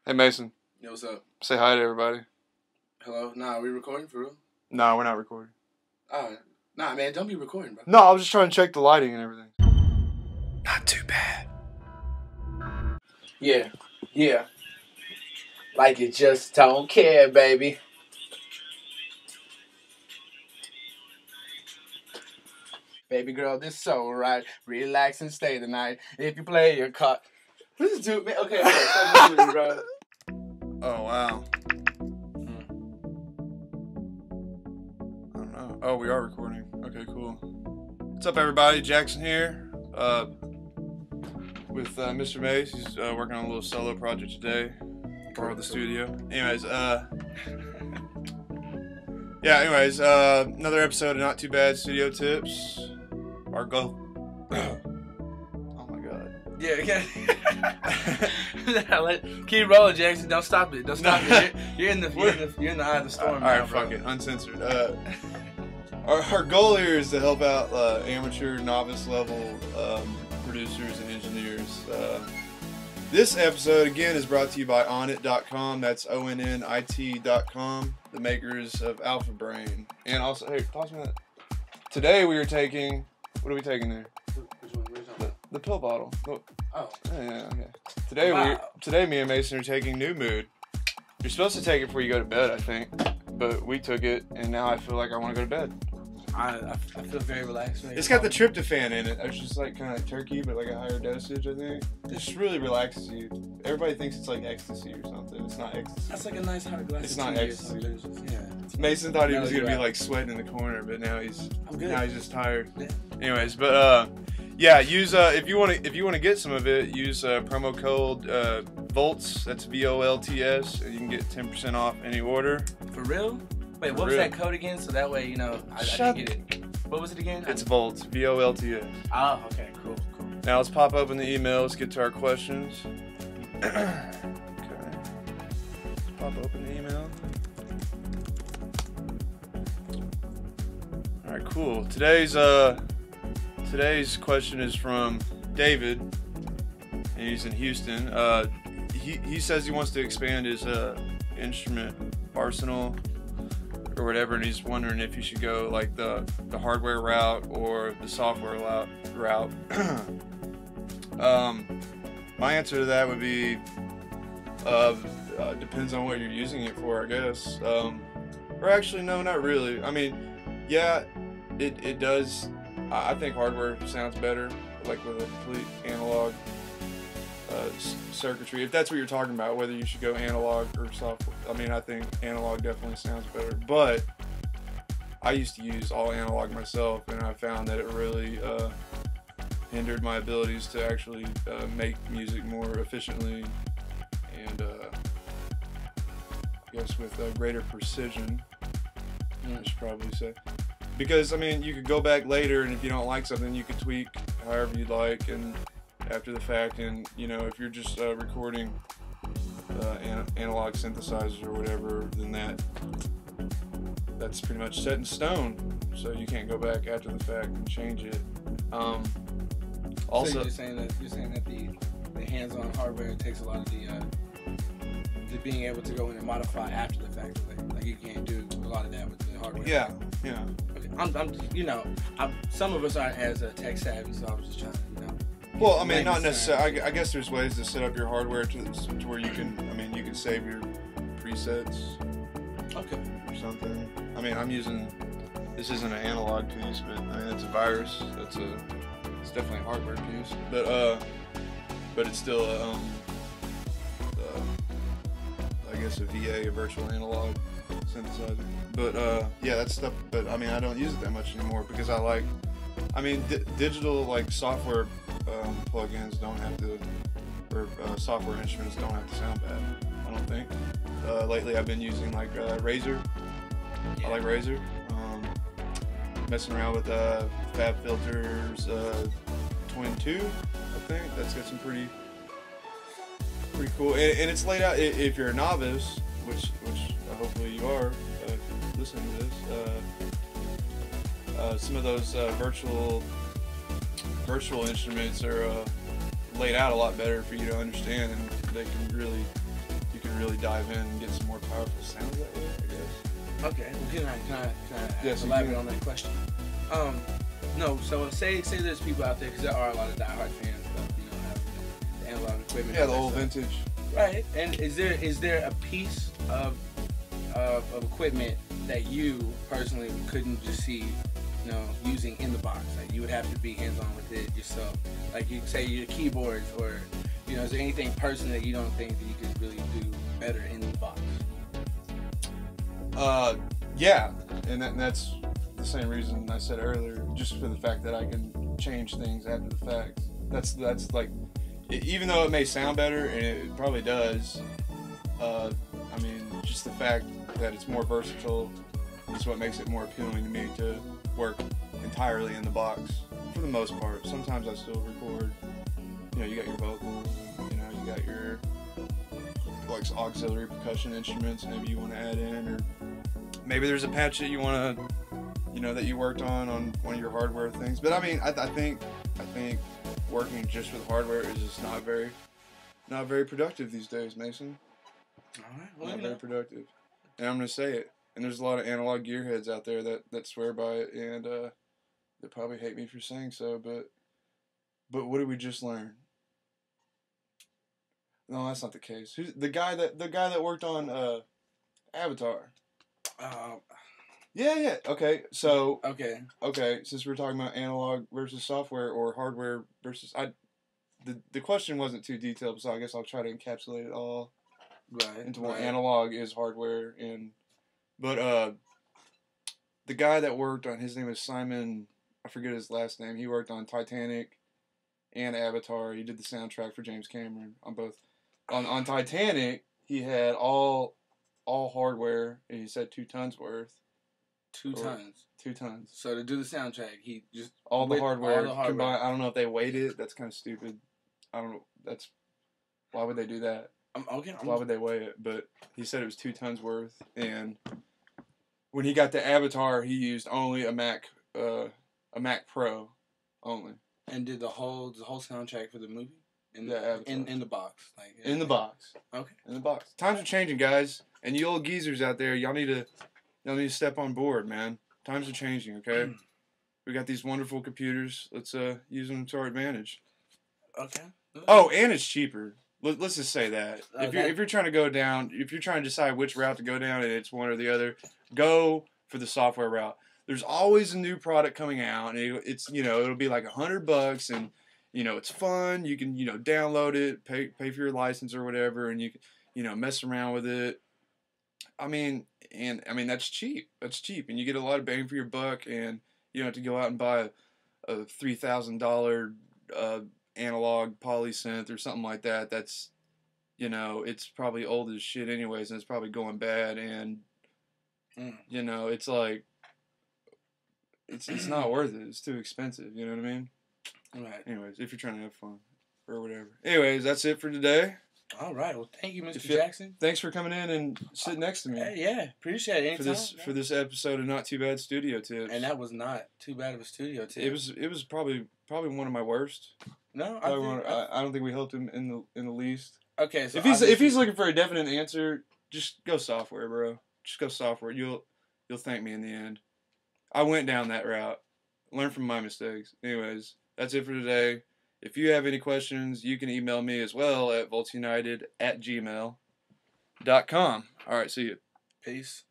Hey, Mason. Yo, what's up? Say hi to everybody. Hello? Nah, are we recording for real? No, we're not recording. Alright. Nah, man, don't be recording, bro. No, I was just trying to check the lighting and everything. Not too bad. Yeah. Like you just don't care, baby. Baby girl, this so right. Relax and stay the night. If you play your card. What is this dude, man? Okay, stop this, bro. Oh, wow. I don't know. Oh, we are recording. Okay, cool. What's up, everybody? Jackson here. With Mr. Mace. He's working on a little solo project today. Borrowed the studio. Anyways, another episode of Not Too Bad Studio Tips. Our goal. Oh my god. Yeah, keep rolling, Jackson. Don't stop it. Don't stop it. You're in the eye of the storm. All right, fuck it. Uncensored. Our goal here is to help out amateur, novice level producers and engineers. This episode again is brought to you by Onnit.com. That's ONNIT.com, the makers of Alpha Brain. And also, hey, toss me that. Today we are taking. What are we taking there? Which one? Where's that? The pill bottle. Oh. Yeah. Today me and Mason are taking New Mood. You're supposed to take it before you go to bed, I think. But we took it, and now I feel like I want to go to bed. I feel very relaxed. It's got the tryptophan in it. It's just like kind of like turkey, but like a higher dosage, I think. It just really relaxes you. Everybody thinks it's like ecstasy or something. It's not ecstasy. That's like a nice hot glass. It's not ecstasy. Yeah. Mason thought he was gonna be like sweating in the corner, but now he's just tired. Yeah. Anyways, but yeah, use if you want to get some of it, use promo code VOLTS. That's VOLTS, and you can get 10% off any order. For real? Wait, what was that code again? So that way, I didn't get it. What was it again? It's VOLTS. VOLTS. Oh, okay, cool. Now let's pop open the email. Let's get to our questions. Okay. Let's pop open the email. All right, cool. Today's question is from David, and he's in Houston. He says he wants to expand his instrument arsenal or whatever, and he's wondering if you should go like the hardware route or the software route. My answer to that would be depends on what you're using it for, I guess. Or actually, no, not really. I mean, yeah, it does. I think hardware sounds better, like with a complete analog circuitry. If that's what you're talking about, whether you should go analog or software. I mean, I think analog definitely sounds better. But I used to use all analog myself, and I found that it really hindered my abilities to actually make music more efficiently and I guess with greater precision, I should probably say. Because, I mean, you could go back later, and if you don't like something, you could tweak however you'd like, and after the fact, and, if you're just recording analog synthesizers or whatever, then that's pretty much set in stone, so you can't go back after the fact and change it. Also, so you're saying that the hands-on hardware takes a lot of the being able to go in and modify after the fact, like you can't do a lot of that with the hardware. Yeah. Okay. Some of us aren't as tech savvy, so I was just trying to, Well, I mean, not necessarily. I guess there's ways to set up your hardware to where you can save your presets. Okay. Or something. I mean, this isn't an analog piece, but I mean, it's a virus. It's definitely a hardware piece. But it's still I guess a VA, a virtual analog synthesizer. But yeah, that's stuff. But I mean, I don't use it that much anymore because digital like software plugins don't have to, or software instruments don't have to sound bad. I don't think. Lately, I've been using like Razer. I like Razer. Messing around with Fab Filters Twin 2. I think that's got some pretty cool, and it's laid out. If you're a novice, which hopefully you are, listening to this, some of those virtual instruments are laid out a lot better for you to understand, and you really dive in and get some more powerful sounds that way, I guess. Okay. Well, can I Yes, you elaborate can. on that question? No. So say there's people out there, because there are a lot of diehard fans of have the analog equipment. Yeah, the old vintage. Right. And is there a piece of equipment that you personally couldn't just see, using in the box? Like you would have to be hands-on with it yourself. Like you say your keyboards, or is there anything personally that you don't think that you could really do better in the box? Yeah, and that's the same reason I said earlier, just for the fact that I can change things after the fact. That's like, even though it may sound better, and it probably does, I mean, just the fact that it's more versatile is what makes it more appealing to me to work entirely in the box, for the most part. Sometimes I still record, you got your vocals, you got your like auxiliary percussion instruments maybe you want to add in, or maybe there's a patch that you want to, that you worked on one of your hardware things. But I mean, I think working just with hardware is just not very productive these days, Mason. All right. Well, Not very productive. And I'm gonna say it. And there's a lot of analog gearheads out there that swear by it, and they probably hate me for saying so. But what did we just learn? No, that's not the case. Who's the guy that worked on Avatar? Yeah. Okay. So. Okay. Since we're talking about analog versus software, or hardware versus, the question wasn't too detailed, so I guess I'll try to encapsulate it all into one. Analog is hardware, but the guy that worked on, his name is Simon. I forget his last name. He worked on Titanic and Avatar. He did the soundtrack for James Cameron on both. On Titanic, he had all hardware, and he said 2 tons worth. 2 tons. 2 tons. So to do the soundtrack, he just all the hardware combined. I don't know if they weighed it. That's kind of stupid. I don't know. Why would they do that? Why would they weigh it? But he said it was 2 tons worth, and when he got to Avatar, he used only a Mac Pro only. And did the whole soundtrack for the movie in the box, like in the box. Okay. In the box. Times are changing, guys, and you old geezers out there, y'all need to step on board, man. Times are changing, okay? We got these wonderful computers. Let's use them to our advantage. Okay. Oh, and it's cheaper. Let's just say that. If you're trying to go down, if you're trying to decide which route to go down, and it's one or the other, go for the software route. There's always a new product coming out, and it's it'll be like $100, and it's fun. You can download it, pay for your license or whatever, and you can mess around with it. I mean that's cheap. That's cheap, and you get a lot of bang for your buck, and you don't have to go out and buy a $3,000 analog polysynth or something like that. That's it's probably old as shit anyways, and it's probably going bad, and it's like it's not worth it. It's too expensive. You know what I mean? Right. Anyways, if you're trying to have fun or whatever. Anyways, that's it for today. All right. Well, thank you, Mr. Jackson. Thanks for coming in and sitting next to me. Yeah, appreciate it. For this episode of Not Too Bad Studio Tips. And that was not too bad of a studio tip. It was probably one of my worst. No, I don't think we helped him in the least. Okay, so if he's looking for a definite answer, just go software, bro. Just go software. You'll thank me in the end. I went down that route. Learn from my mistakes. Anyways, that's it for today. If you have any questions, you can email me as well at voltsunited@gmail.com. All right, see you. Peace.